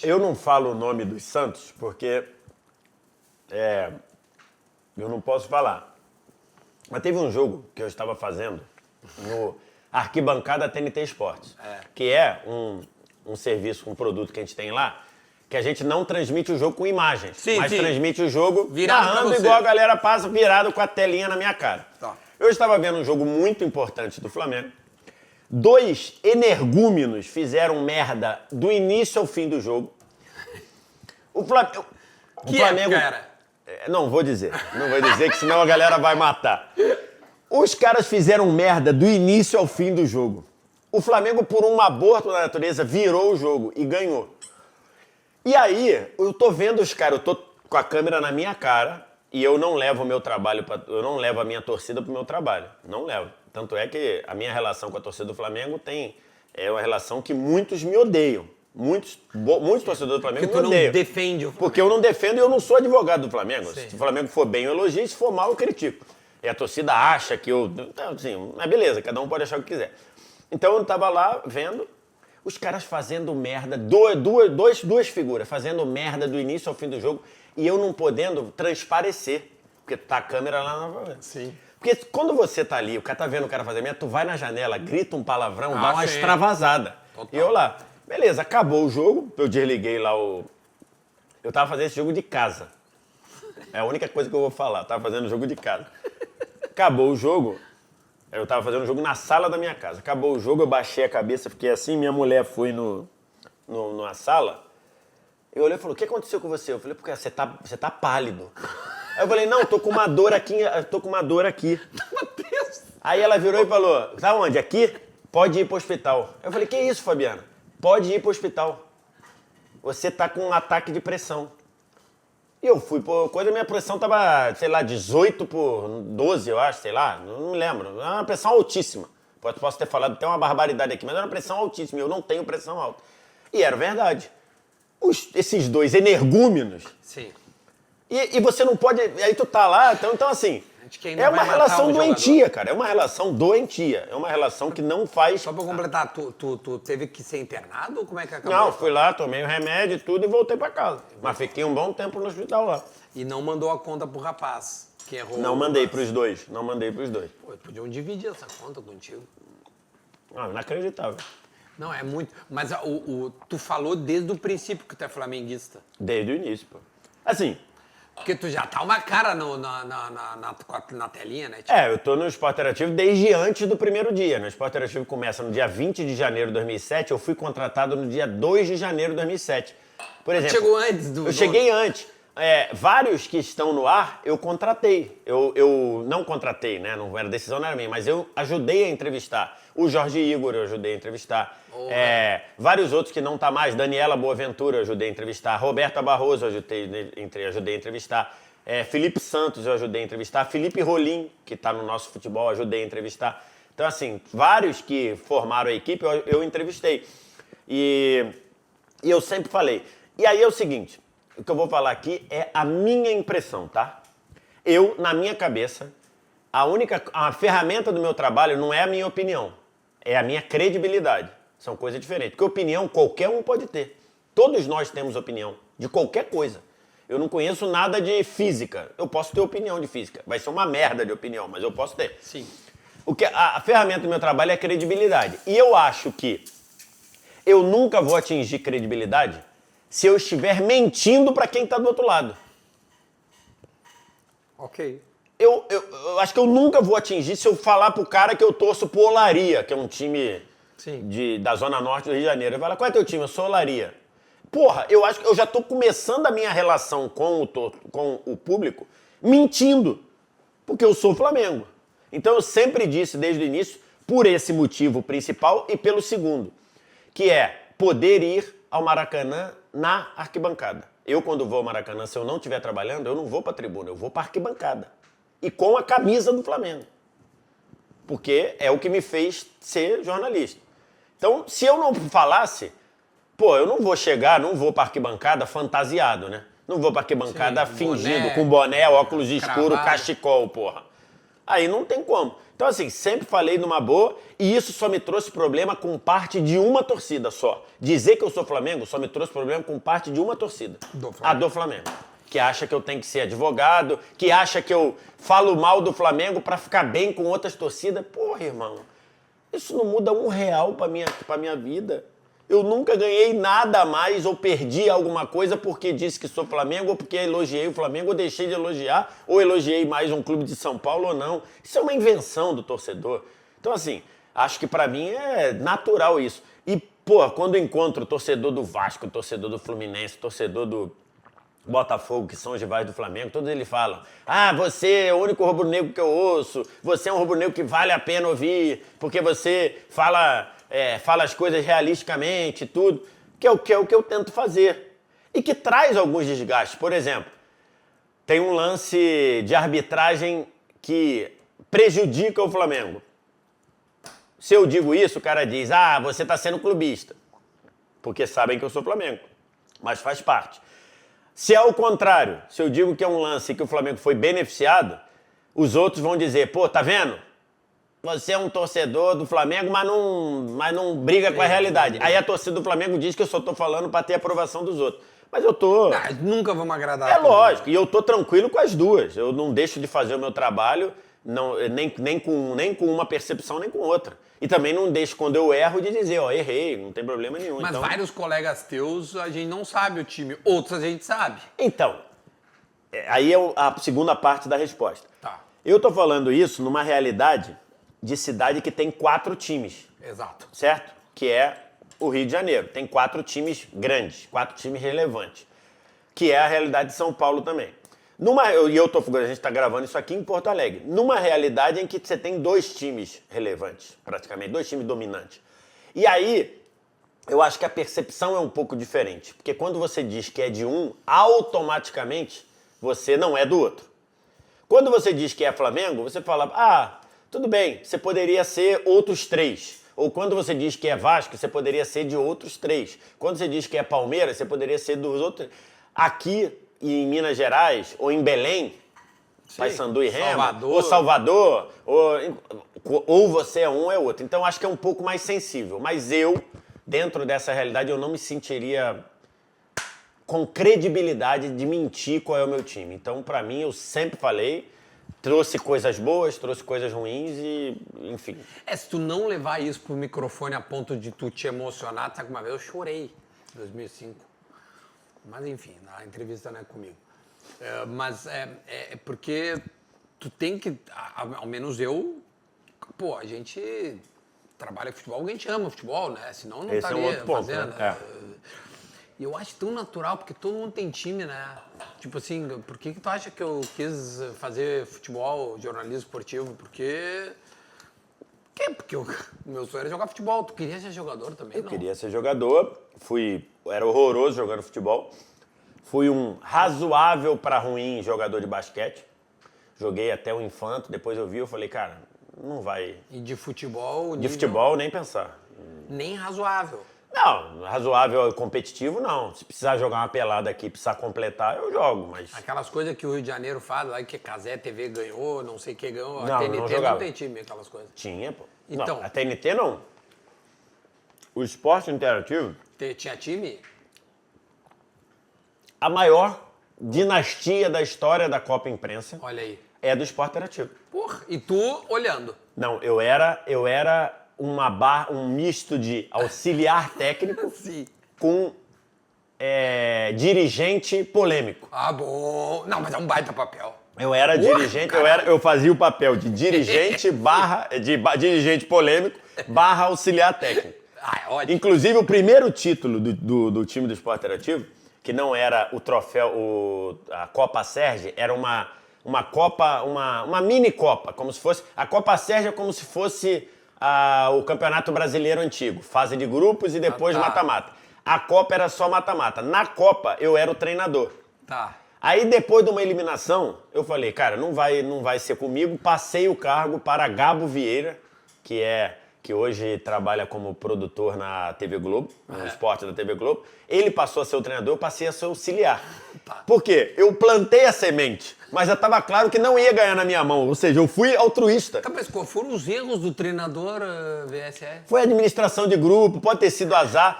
Eu não falo o nome dos santos porque eu não posso falar. Mas teve um jogo que eu estava fazendo no Arquibancada TNT Esportes, que é um serviço, um produto que a gente tem lá, que a gente não transmite o jogo com imagens, mas transmite o jogo narrando igual a galera passa virado com a telinha na minha cara. Tá. Eu estava vendo um jogo muito importante do Flamengo. 2 energúmenos fizeram merda do início ao fim do jogo. O Flamengo... Era? Não vou dizer que senão a galera vai matar. Os caras fizeram merda do início ao fim do jogo. O Flamengo, por um aborto da natureza, virou o jogo e ganhou. E aí, eu tô vendo os caras, eu tô com a câmera na minha cara e eu não levo o meu trabalho, eu não levo a minha torcida pro meu trabalho. Não levo. Tanto é que a minha relação com a torcida do Flamengo é uma relação que muitos me odeiam. Muitos torcedores do Flamengo me odeiam. Porque tu não defende o Flamengo. Porque eu não defendo e eu não sou advogado do Flamengo. Sim. Se o Flamengo for bem, eu elogio. Se for mal, eu critico. E a torcida acha que eu... Então, assim, mas beleza, cada um pode achar o que quiser. Então eu tava lá vendo os caras fazendo merda, duas figuras, fazendo merda do início ao fim do jogo e eu não podendo transparecer. Porque tá a câmera lá na... Sim. Porque quando você tá ali, o cara tá vendo o cara fazer merda, tu vai na janela, grita um palavrão, dá uma extravasada. Total. E eu lá... Beleza, acabou o jogo, eu desliguei lá o... Eu tava fazendo esse jogo de casa. É a única coisa que eu vou falar, eu tava fazendo o jogo de casa. Acabou o jogo, eu tava fazendo o jogo na sala da minha casa. Acabou o jogo, eu baixei a cabeça, fiquei assim, minha mulher foi na sala, eu olhei e falou, o que aconteceu com você? Eu falei, porque você tá pálido. Aí eu falei, não, tô com uma dor aqui, Aí ela virou e falou, tá onde? Aqui? Pode ir pro hospital. Eu falei, que isso, Fabiana? Pode ir pro hospital. Você tá com um ataque de pressão. E eu fui por coisa, minha pressão tava, sei lá, 18 por 12, eu acho, sei lá, não me lembro. Era uma pressão altíssima. Posso ter falado até uma barbaridade aqui, mas era uma pressão altíssima. Eu não tenho pressão alta. E era verdade. Esses 2 energúmenos. Sim. E você não pode... Aí tu tá lá, então assim... É uma relação doentia, cara. É uma relação doentia. É uma relação que não faz... Só pra completar, tu teve que ser internado ou como é que acabou? Não, fui lá, tomei o remédio e tudo e voltei pra casa. Mas fiquei um bom tempo no hospital lá. E não mandou a conta pro rapaz que errou? Não mandei pros dois. Pô, podiam dividir essa conta contigo. Ah, inacreditável. Não, é muito... Mas tu falou desde o princípio que tu é flamenguista. Desde o início, pô. Assim... Porque tu já tá uma cara na telinha, né? Tipo... Eu tô no Sport Interativo desde antes do primeiro dia. O Sport Interativo começa no dia 20 de janeiro de 2007. Eu fui contratado no dia 2 de janeiro de 2007. Por exemplo... Chegou antes do... Eu cheguei antes. Vários que estão no ar, eu contratei. Eu não contratei, né? Não era decisão, não era minha. Mas eu ajudei a entrevistar. O Jorge Igor eu ajudei a entrevistar. Vários outros que não tá mais. Daniela Boaventura eu ajudei a entrevistar. Roberta Barroso eu ajudei a entrevistar. Felipe Santos eu ajudei a entrevistar. Felipe Rolim, que tá no nosso futebol, eu ajudei a entrevistar. Então, assim, vários que formaram a equipe eu entrevistei. E eu sempre falei. E aí é o seguinte... O que eu vou falar aqui é a minha impressão, tá? Eu, na minha cabeça, a ferramenta do meu trabalho não é a minha opinião, é a minha credibilidade. São coisas diferentes. Porque opinião qualquer um pode ter. Todos nós temos opinião de qualquer coisa. Eu não conheço nada de física. Eu posso ter opinião de física. Vai ser uma merda de opinião, mas eu posso ter. Sim. A ferramenta do meu trabalho é a credibilidade. E eu acho que eu nunca vou atingir credibilidade se eu estiver mentindo para quem está do outro lado. Ok. Eu acho que eu nunca vou atingir se eu falar pro cara que eu torço pro Olaria, que é um time da Zona Norte do Rio de Janeiro. Ele fala, qual é teu time? Eu sou Olaria. Porra, eu acho que eu já tô começando a minha relação com o público mentindo, porque eu sou Flamengo. Então eu sempre disse desde o início, por esse motivo principal e pelo segundo, que é poder ir ao Maracanã na arquibancada. Eu, quando vou ao Maracanã, se eu não estiver trabalhando, eu não vou pra tribuna, eu vou pra arquibancada. E com a camisa do Flamengo. Porque é o que me fez ser jornalista. Então, se eu não falasse, eu não vou chegar, não vou pra arquibancada fantasiado, né? Não vou pra arquibancada fingindo, com boné, óculos escuros, cachecol, porra. Aí não tem como. Então, assim, sempre falei numa boa e isso só me trouxe problema com parte de uma torcida só. Dizer que eu sou Flamengo só me trouxe problema com parte de uma torcida. A do Flamengo. Que acha que eu tenho que ser advogado, que acha que eu falo mal do Flamengo pra ficar bem com outras torcidas. Porra, irmão, isso não muda R$1 pra minha vida. Eu nunca ganhei nada a mais ou perdi alguma coisa porque disse que sou Flamengo ou porque elogiei o Flamengo ou deixei de elogiar ou elogiei mais um clube de São Paulo ou não. Isso é uma invenção do torcedor. Então, assim, acho que pra mim é natural isso. E, pô, quando eu encontro o torcedor do Vasco, o torcedor do Fluminense, o torcedor do Botafogo, que são os rivais do Flamengo, todos eles falam: ah, você é o único rubro-negro que eu ouço, você é um rubro-negro que vale a pena ouvir, porque você fala as coisas realisticamente e tudo, que é o que eu tento fazer. E que traz alguns desgastes. Por exemplo, tem um lance de arbitragem que prejudica o Flamengo. Se eu digo isso, o cara diz: ah, você está sendo clubista, porque sabem que eu sou Flamengo, mas faz parte. Se é o contrário, se eu digo que é um lance que o Flamengo foi beneficiado, os outros vão dizer: pô, tá vendo? Você é um torcedor do Flamengo, mas não briga com a realidade. Aí a torcida do Flamengo diz que eu só tô falando pra ter aprovação dos outros. Mas eu tô... Não, nunca vamos agradar. É lógico, e eu tô tranquilo com as duas. Eu não deixo de fazer o meu trabalho, nem com uma percepção, nem com outra. E também não deixo, quando eu erro, de dizer: ó, errei, não tem problema nenhum. Mas então... vários colegas teus, a gente não sabe o time. Outros a gente sabe. Então, aí é a segunda parte da resposta. Tá. Eu tô falando isso numa realidade de cidade que tem 4 times. Exato. Certo? Que é o Rio de Janeiro. Tem 4 times grandes, 4 times relevantes. Que é a realidade de São Paulo também. A gente está gravando isso aqui em Porto Alegre. Numa realidade em que você tem 2 times relevantes, praticamente, 2 times dominantes. E aí, eu acho que a percepção é um pouco diferente. Porque quando você diz que é de um, automaticamente você não é do outro. Quando você diz que é Flamengo, você fala: ah, tudo bem, você poderia ser outros 3. Ou quando você diz que é Vasco, você poderia ser de outros 3. Quando você diz que é Palmeiras, você poderia ser dos outros. Aqui em Minas Gerais, ou em Belém, Paysandu e Remo, ou Salvador, ou você é um ou é outro. Então acho que é um pouco mais sensível. Mas eu, dentro dessa realidade, eu não me sentiria com credibilidade de mentir qual é o meu time. Então, pra mim, eu sempre falei, trouxe coisas boas, trouxe coisas ruins e, enfim. Se tu não levar isso pro microfone a ponto de tu te emocionar, sabe que uma vez eu chorei em 2005. Mas enfim, a entrevista não é comigo. Mas é porque tu tem que, ao menos eu, pô, a gente trabalha com futebol, a gente ama futebol, né? Senão não estaria fazendo. Né? E eu acho tão natural, porque todo mundo tem time, né? Tipo assim, por que tu acha que eu quis fazer futebol, jornalismo esportivo? Porque o meu sonho era jogar futebol. Tu queria ser jogador também, não? Eu queria ser jogador, era horroroso jogando futebol. Fui um razoável para ruim jogador de basquete. Joguei até o infanto, depois eu falei: cara, não vai... E de futebol... De futebol, nem pensar. Nem razoável. Não, razoável competitivo, não. Se precisar jogar uma pelada aqui, precisar completar, eu jogo, mas... Aquelas coisas que o Rio de Janeiro faz, lá que Cazé TV ganhou, não sei quem ganhou, não, a TNT não tem time, aquelas coisas. Tinha, pô. Então, não, a TNT não. O esporte interativo... Tinha time? A maior dinastia da história da Copa Imprensa... Olha aí. É do esporte interativo. Porra, e tu olhando? Não, eu era um misto de auxiliar técnico com dirigente polêmico. Ah, bom. Não, mas é um baita papel. Eu era dirigente, eu fazia o papel de dirigente dirigente polêmico / auxiliar técnico. Ah, é ótimo. Inclusive, o primeiro título do time do Esporte Interativo, que não era o troféu, a Copa Sérgio, era uma Copa, uma mini Copa, como se fosse... A Copa Sérgio é como se fosse o Campeonato Brasileiro antigo, fase de grupos e depois mata-mata. A Copa era só mata-mata. Na Copa, eu era o treinador. Tá. Aí, depois de uma eliminação, eu falei: cara, não vai ser comigo. Passei o cargo para Gabo Vieira, que que hoje trabalha como produtor na TV Globo, no esporte da TV Globo. Ele passou a ser o treinador, eu passei a ser auxiliar. Por quê? Eu plantei a semente, mas já estava claro que não ia ganhar na minha mão. Ou seja, eu fui altruísta. Tá, mas quais foram os erros do treinador VSE? Foi administração de grupo, pode ter sido azar.